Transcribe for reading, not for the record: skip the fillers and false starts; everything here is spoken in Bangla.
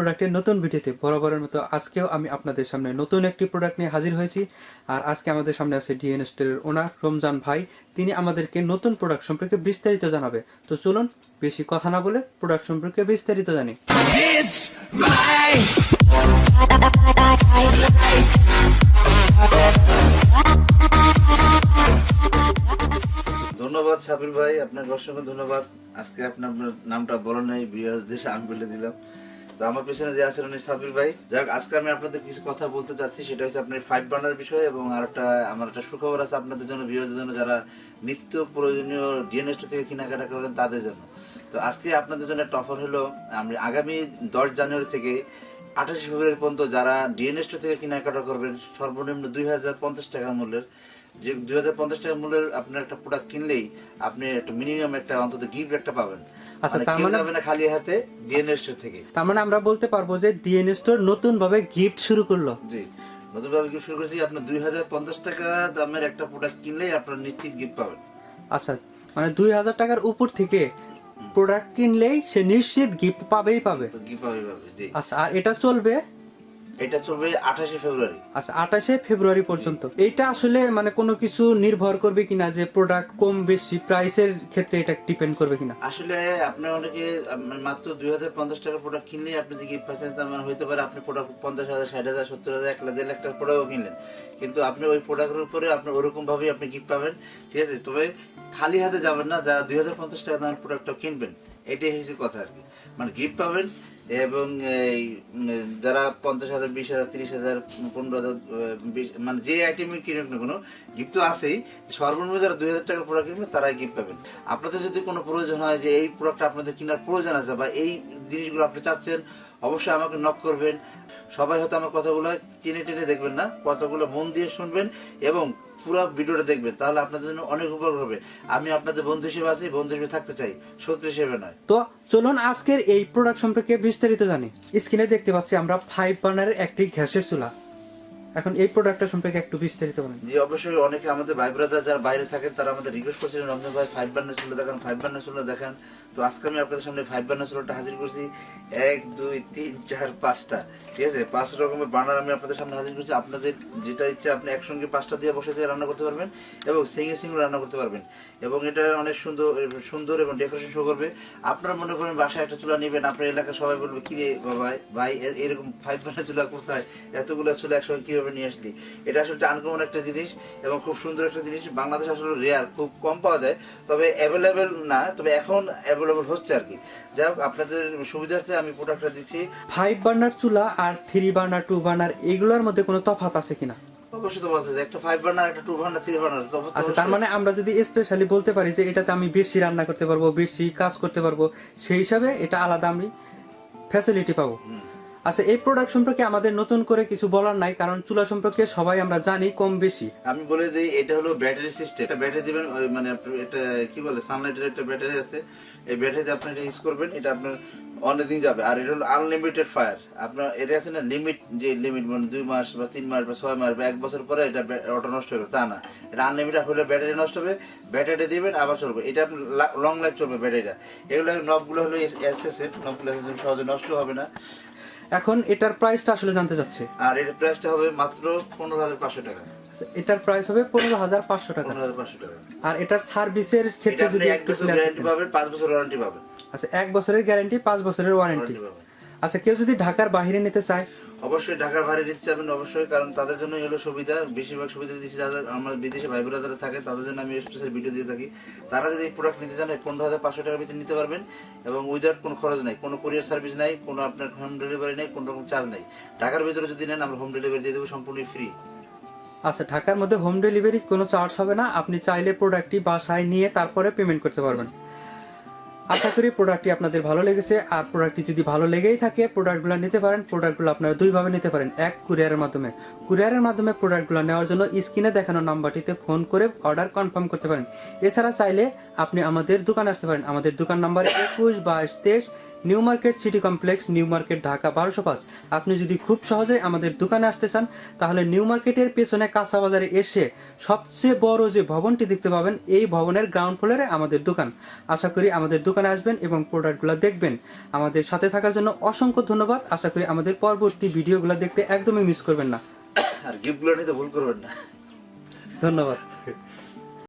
প্রোডাক্টের নতুন ভিডিওতে বরাবরের মতো আজকেও আমি আপনাদের সামনে নতুন একটি প্রোডাক্ট নিয়ে হাজির হয়েছি। আর আজকে আমাদের সামনে আছে ডিএন স্টোরের ওনার রমজান ভাই। তিনি আমাদেরকে নতুন প্রোডাক্ট সম্পর্কে বিস্তারিত জানাবে। তো চলুন বেশি কথা না বলে প্রোডাক্ট সম্পর্কে বিস্তারিত জানি। ধন্যবাদ সাবির ভাই, আপনাকে অসংখ্য ধন্যবাদ। আজকে আপনার নামটা বলা নাই, বিয়ার্স দেশে আমি বলে দিলাম। তো আমার পেছনে যে আছেন উনি সাবির ভাই। যাক, আজকে আমি আপনাদের কিছু কথা বলতে চাচ্ছি, সেটা হচ্ছে আপনার 5 বার্নার বিষয়। এবং আর আমার একটা সুখবর আছে আপনাদের জন্য, বিয়ার্সদের জন্য, যারা নিত্য প্রয়োজনীয় ডিএনএস থেকে কেনাকাটা করেন তাদের জন্য। তো আজকে আপনাদের জন্য একটা অফার হলো, আমি আগামী 10 জানুয়ারি থেকে 28 ফেব্রুয়ারি পর্যন্ত যারা ডিএনএস থেকে কেনাকাটা করবেন সর্বনিম্ন 2050 টাকা মূল্যের, যে 2050 টাকা মূল্যের আপনার একটা প্রোডাক্ট কিনলেই আপনি একটা মিনিমাম একটা অন্তত গিফট একটা পাবেন। আচ্ছা, তার মানে যাবে না খালি হাতে ডিএনএস থেকে। তার মানে আমরা বলতে পারবো যে ডিএন স্টোর নতুন ভাবে গিফট শুরু করলো। জি, নতুন ভাবে গিফট শুরু করেছি। আপনার 2050 টাকা দামের একটা প্রোডাক্ট কিনলেই আপনার নিশ্চিত গিফট পাবেন। আচ্ছা, মানে 2000 টাকার উপর থেকে প্রোডাক্ট কিনলেই সে নিশ্চিত গিফট পাবে। জি। আচ্ছা, আর এটা চলবে 28 ফেব্রুয়ারি। আচ্ছা, 28 ফেব্রুয়ারি পর্যন্ত। এটা আসলে মানে কোনো কিছু নির্ভর করবে কিনা, যে প্রোডাক্ট কম বেশি প্রাইসের ক্ষেত্রে এটা ডিপেন্ড করবে কিনা? আসলে আপনার অনেকে মাত্র 2050 টাকার প্রোডাক্ট কিনলেই আপনি যে গিফট পাচ্ছেন, তার মানে হইতে পারে আপনি প্রোডাক্ট 50,000, 60,000, 70,000, 1 লাখ, 1.5 লাখ টাকার প্রোডাক্টও কিনলেন, কিন্তু আপনি ওই প্রোডাক্টের উপরে আপনি ওরকম ভাবেই আপনি গিফট পাবেন। ঠিক আছে, তবে খালি হাতে যাবেন না, যা 2050 টাকা দামের প্রোডাক্টটা কিনবেন, এটাই হচ্ছে কথা আর কি। মানে গিফট পাবেন। এবং যারা 50,000, 20,000, 30,000, 15,000, মানে যে আইটেম কিনুক না কোনো, গিফট তো আছেই। সর্বনিম্ন যারা 2,000 টাকার প্রোডাক্ট কিনবেন তারাই গিফট পাবেন। আপনাদের যদি কোনো প্রয়োজন হয় যে এই প্রোডাক্ট আপনাদের কেনার প্রয়োজন আছে বা এই জিনিসগুলো আপনি চাচ্ছেন, অবশ্যই আমাকে নক করবেন। সবাই হয়তো আমার কথাগুলো টেনে টেনে দেখবেন না, কথাগুলো মন দিয়ে শুনবেন এবং পুরো ভিডিওটা দেখবেন, তাহলে আপনাদের জন্য অনেক উপকার হবে। আমি আপনাদের বন্ধু হিসেবে আছি, বন্ধু হিসেবে থাকতে চাই, শত্রু হিসেবে নয়। তো চলুন আজকের এই প্রোডাক্ট সম্পর্কে বিস্তারিত জানি। স্ক্রিনে দেখতে পাচ্ছি আমরা 5 বার্নারের একটি গ্যাসের চুলা। এখন এই প্রোডাক্টটা সম্পর্কে একটু বিস্তারিত বলেন। জি, অবশ্যই। অনেকে আমাদের ভাই ব্রাদার যারা বাইরে থাকেন তারা আমাদের রিকোয়েস্ট করছিলেন, রমজান ভাই 5 বার্নার চুলা দেখান, 5 বার্নার চুলা দেখান। তো আজকে আমি আপনাদের সামনে 5 বার্নার চুলাটা হাজির করছি। 1, 2, 3, 4, 5টা। ঠিক আছে, 5 রকমের বার্নার আমি আপনাদের সামনে হাজির করছি। আপনাদের যেটা ইচ্ছা আপনি একসঙ্গে 5টা দিয়ে বসে দিয়ে রান্না করতে পারবেন এবং সিঙ্গে সিঙ্গে রান্না করতে পারবেন। এবং এটা অনেক সুন্দর এবং ডেকোরেশন শো করবে। আপনারা মনে করেন বাসায় একটা চুলা নেবেন, আপনার এলাকার সবাই বলবে কি রে ভাই এরকম 5 বার্নার চুলা কোথায়, এতগুলো চুলা একসঙ্গে কিভাবে নিয়ে আসলি? এটা আসলে আনকমন একটা জিনিস এবং খুব সুন্দর একটা জিনিস। বাংলাদেশে আসলে রেয়ার, খুব কম পাওয়া যায়, তবে অ্যাভেলেবেল না, তবে এখন অ্যাভেলেবেল হচ্ছে আর কি। যাই হোক, আপনাদের সুবিধার্থে আমি প্রোডাক্টটা দিচ্ছি। 5 বার্নার চুলা আর 3 বার্নার, 2 বার্নার এগুলোর মধ্যে কোনো তফাৎ আছে কিনা? অবশ্যই তো বলতে একটা 5 বার্নার, একটা 2 বার্নার, 3 বার্নার। আচ্ছা, তার মানে আমরা যদি স্পেশালি বলতে পারি যে এটাতে আমি বেশি রান্না করতে পারবো, বেশি কাজ করতে পারবো, সেই হিসাবে এটা আলাদা আমি ফ্যাসিলিটি পাবো। আচ্ছা, এই প্রোডাক্ট সম্পর্কে আমাদের নতুন করে কিছু বলার নাই, কারণ চুলা সম্পর্কে সবাই আমরা জানি কম বেশি। আমি বলে দিই, এটা হলো ব্যাটারি সিস্টেম। এটা ব্যাটারি দিবেন, মানে এটা কি বলে, সানলাইটের একটা ব্যাটারি আছে। এই ব্যাটারিতে আপনি এটা ইউজ করবেন, এটা আপনার অনেকদিন যাবে। আর এটা হলো আনলিমিটেড ফায়ার। আপনার এটা আছে না লিমিট, যে লিমিট মানে 2 মাস বা 3 মাস বা 6 মাস বা 1 বছর পরে এটা অটো নষ্ট হবে, তা না। এটা আনলিমিটেড হলে ব্যাটারি নষ্ট হবে, ব্যাটারি দিবেন আবার চলবে। এটা লং লাইফ চলবে ব্যাটারিটা। এগুলো নবগুলো হলো এসএসএর নবগুলো, সহজে নষ্ট হবে না। এখন এটার প্রাইসটা আসলে জানতে চাচ্ছি। আর এর প্রাইসটা হবে মাত্র 15,500 টাকা। এটার প্রাইস হবে 15,500 টাকা। 15,500 টাকা। আর এটার সার্ভিসের ক্ষেত্রে যদি 1 বছর গ্যারান্টি পাবেন, 5 বছর ওয়ারেন্টি পাবেন। আচ্ছা, 1 বছরের গ্যারান্টি, 5 বছরের ওয়ারেন্টি পাবেন। আচ্ছা, কেউ যদি ঢাকার বাইরে নিতে চায়? অবশ্যই ঢাকার বাইরে নিতে চাবেন, অবশ্যই, কারণ তাদের জন্য হলো সুবিধা। বেশিরভাগ সুবিধা দিচ্ছি যাদের আমার বিদেশে ভাই বোনেরা যারা থাকে, তাদের জন্য আমি স্পেশাল ভিডিও দিয়ে থাকি। তারা যদি এই প্রোডাক্ট নিতে চান 15,500 টাকার ভিতরে নিতে পারবেন এবং উইদাউট কোনো খরচ নাই, কোনো কুরিয়ার সার্ভিস নাই, কোনো আপনার হোম ডেলিভারি নাই, কোনো রকম চার্জ নাই। ঢাকার ভিতরে যদি নেন আমরা হোম ডেলিভারি দিয়ে দেবো, সম্পূর্ণ ফ্রি। আচ্ছা, ঢাকার মধ্যে হোম ডেলিভারি কোনো চার্জ হবে না, আপনি চাইলে প্রোডাক্টটি বাসায় নিয়ে তারপরে পেমেন্ট করতে পারবেন। আশা করি প্রোডাক্টটি আপনাদের ভালো লেগেছে। আর প্রোডাক্টটি যদি ভালো লেগেই থাকে, প্রোডাক্টগুলো নিতে পারেন। প্রোডাক্টগুলো আপনারা 2 ভাবে নিতে পারেন। 1, কুরিয়ারের মাধ্যমে। কুরিয়ারের মাধ্যমে প্রোডাক্টগুলো নেওয়ার জন্য স্ক্রিনে দেখানো নাম্বারটিতে ফোন করে অর্ডার কনফার্ম করতে পারেন। এছাড়া চাইলে আপনি আমাদের দোকানে আসতে পারেন। আমাদের দোকান number 21, 22, 23 new market city complex, new market, Dhaka 1205। আপনি যদি খুব সহজে আমাদের দোকানে আসতে চান তাহলে নিউ মার্কেটের পেছনে কাঁচা বাজারে এসে সবচেয়ে বড় যে ভবনটি দেখতে পাবেন এই ভবনের গ্রাউন্ড ফ্লোরে আমাদের দোকান। আশা করি আমাদের দোকানে আসবেন এবং প্রোডাক্টগুলো দেখবেন। আমাদের সাথে থাকার জন্য অসংখ্য ধন্যবাদ। আশা করি আমাদের পরবর্তী ভিডিওগুলো দেখতে একদমই মিস করবেন না। আর গিফটগুলো নিতে ভুল করবেন না। ধন্যবাদ।